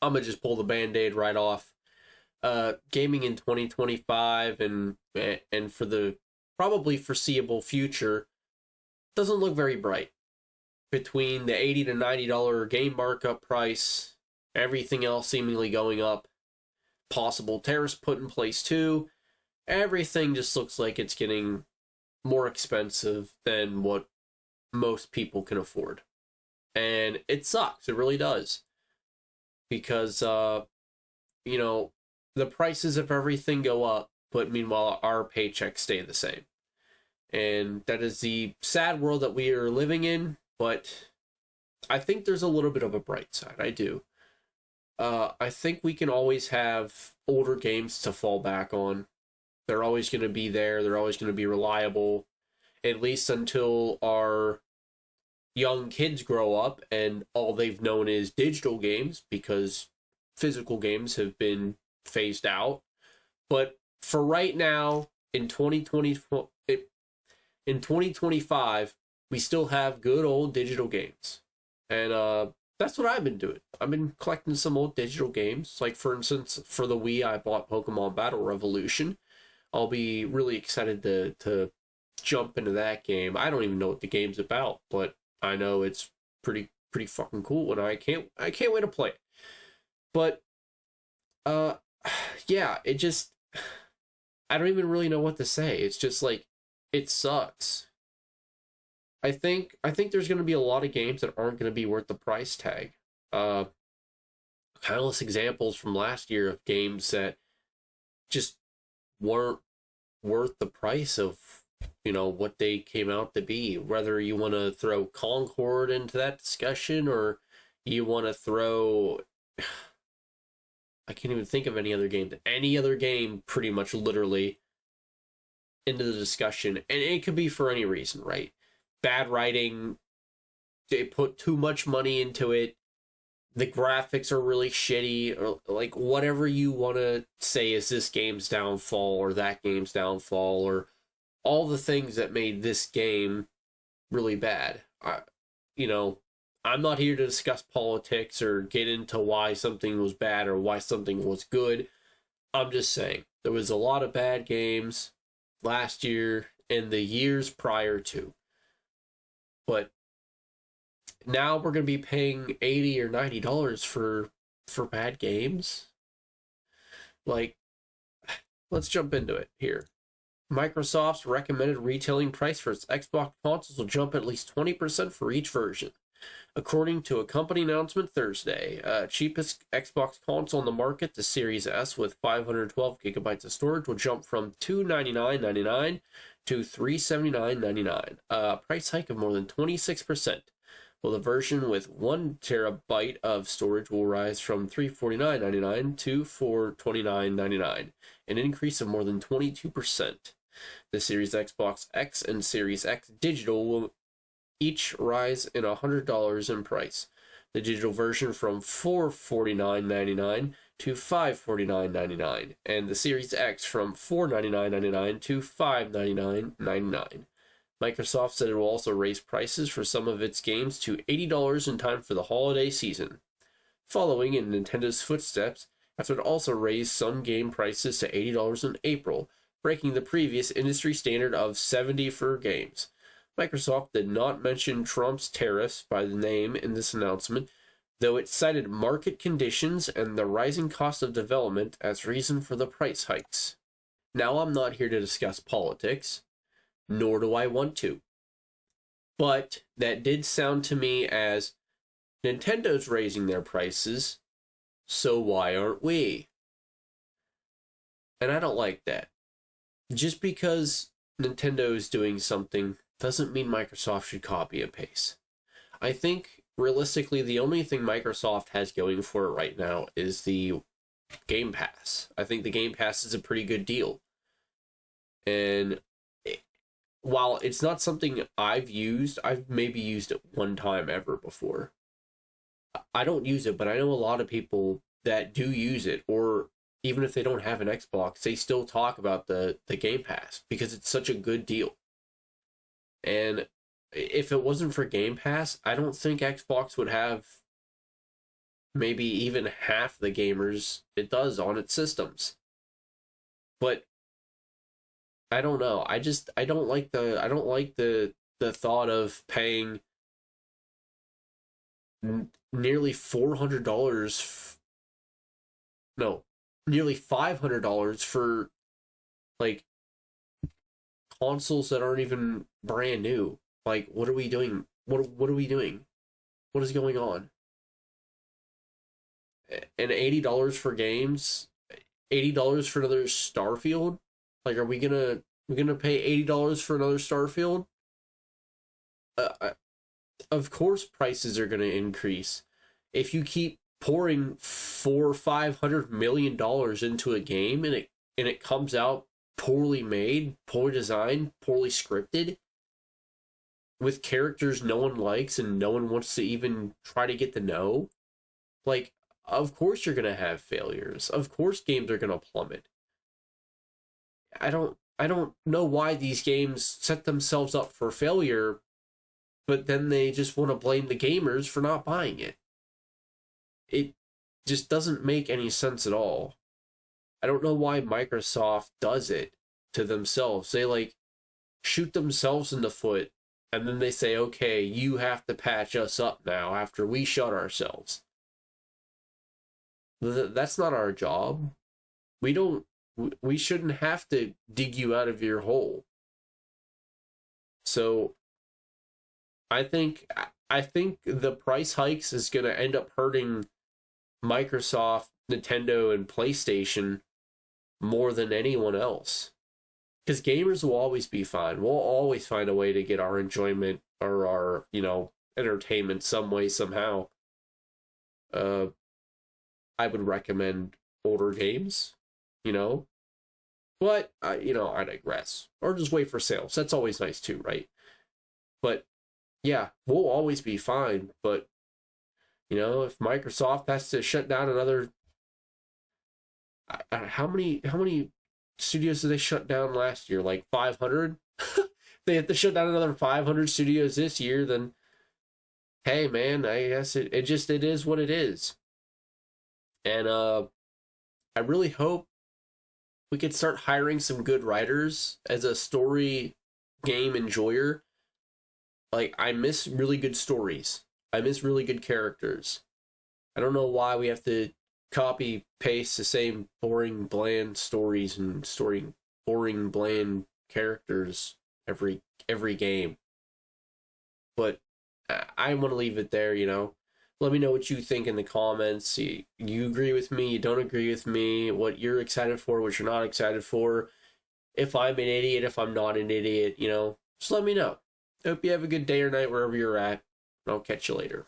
I'm gonna just pull the band-aid right off. Gaming in 2025 and for the probably foreseeable future doesn't look very bright. Between the $80 to $90 game markup price, everything else seemingly going up, possible tariffs put in place too, everything just looks like it's getting more expensive than what most people can afford. And it sucks. It really does. Because, you know, the prices of everything go up, but meanwhile, our paychecks stay the same. And that is the sad world that we are living in, but I think there's a little bit of a bright side. I do. I think we can always have older games to fall back on. They're always going to be there. They're always going to be reliable, at least until our young kids grow up and all they've known is digital games because physical games have been phased out. But for right now, in 2025, we still have good old digital games. And that's what I've been doing. I've been collecting some old digital games. Like, for instance, for the Wii, I bought Pokemon Battle Revolution. I'll be really excited to jump into that game. I don't even know what the game's about, but I know it's pretty fucking cool, and I can't wait to play it. But yeah, it just, I don't even really know what to say. It's just like, it sucks. I think there's going to be a lot of games that aren't going to be worth the price tag. Countless examples from last year of games that just weren't worth the price of, you know, what they came out to be. Whether you want to throw Concord into that discussion or you want to throw, I can't even think of any other game pretty much literally into the discussion. And it could be for any reason, right? Bad writing, they put too much money into it, the graphics are really shitty, or like whatever you want to say is this game's downfall or that game's downfall, or all the things that made this game really bad. You know, I'm not here to discuss politics or get into why something was bad or why something was good. I'm just saying, there was a lot of bad games last year and the years prior to. But now we're going to be paying $80 or $90 for bad games. Like, let's jump into it here. Microsoft's recommended retailing price for its Xbox consoles will jump at least 20% for each version. According to a company announcement Thursday, cheapest Xbox console on the market, the Series S with 512 gigabytes of storage, will jump from $299.99 to $379.99, a price hike of more than 26%. While the version with 1 terabyte of storage will rise from $349.99 to $429.99, an increase of more than 22%. The Series Xbox X and Series X Digital will each rise in $100 in price. The digital version from $449.99 to $549.99, and the Series X from $499.99 to $599.99. Microsoft said it will also raise prices for some of its games to $80 in time for the holiday season, following in Nintendo's footsteps after it also raised some game prices to $80 in April, breaking the previous industry standard of $70 for games. Microsoft did not mention Trump's tariffs by the name in this announcement, though it cited market conditions and the rising cost of development as reason for the price hikes. Now, I'm not here to discuss politics, nor do I want to. But that did sound to me as Nintendo's raising their prices, so why aren't we? And I don't like that. Just because Nintendo is doing something doesn't mean Microsoft should copy and paste. I think, realistically, the only thing Microsoft has going for it right now is the Game Pass. I think the Game Pass is a pretty good deal. And while it's not something I've maybe used it one time ever before. I don't use it, but I know a lot of people that do use it, or even if they don't have an Xbox, they still talk about the Game Pass because it's such a good deal. And if it wasn't for Game Pass, I don't think Xbox would have maybe even half the gamers it does on its systems. But I don't know. I don't like the thought of paying nearly $400 no, nearly $500 for like consoles that aren't even brand new. Like, what are we doing? What are we doing? What is going on? And $80 for games, $80 for another Starfield. Like, are we gonna pay $80 for another Starfield? Of course, prices are gonna increase if you keep pouring $400-500 million into a game and it comes out poorly made, poor designed, poorly scripted, with characters no one likes and no one wants to even try to get to know. Like, of course you're gonna have failures. Of course games are gonna plummet. I don't know why these games set themselves up for failure, but then they just want to blame the gamers for not buying it. It just doesn't make any sense at all. I don't know why Microsoft does it to themselves. They like shoot themselves in the foot and then they say, okay, you have to patch us up now after we shut ourselves. That's not our job. We shouldn't have to dig you out of your hole. So I think the price hikes is going to end up hurting Microsoft, Nintendo, and PlayStation more than anyone else. Because gamers will always be fine. We'll always find a way to get our enjoyment or our, entertainment some way, somehow. I would recommend older games, But, I digress. Or just wait for sales. That's always nice too, right? But, yeah, we'll always be fine. But, if Microsoft has to shut down another... how many studios did they shut down last year? Like 500? They have to shut down another 500 studios this year, then hey man, I guess it is what it is. And I really hope we could start hiring some good writers as a story game enjoyer. Like, I miss really good stories. I miss really good characters. I don't know why we have to copy paste the same boring bland stories and boring bland characters every game. But I want to leave it there. Let me know what you think in the comments. You agree with me, you don't agree with me, what you're excited for, what you're not excited for, if I'm an idiot, if I'm not an idiot, just let me know. Hope you have a good day or night wherever you're at. I'll catch you later.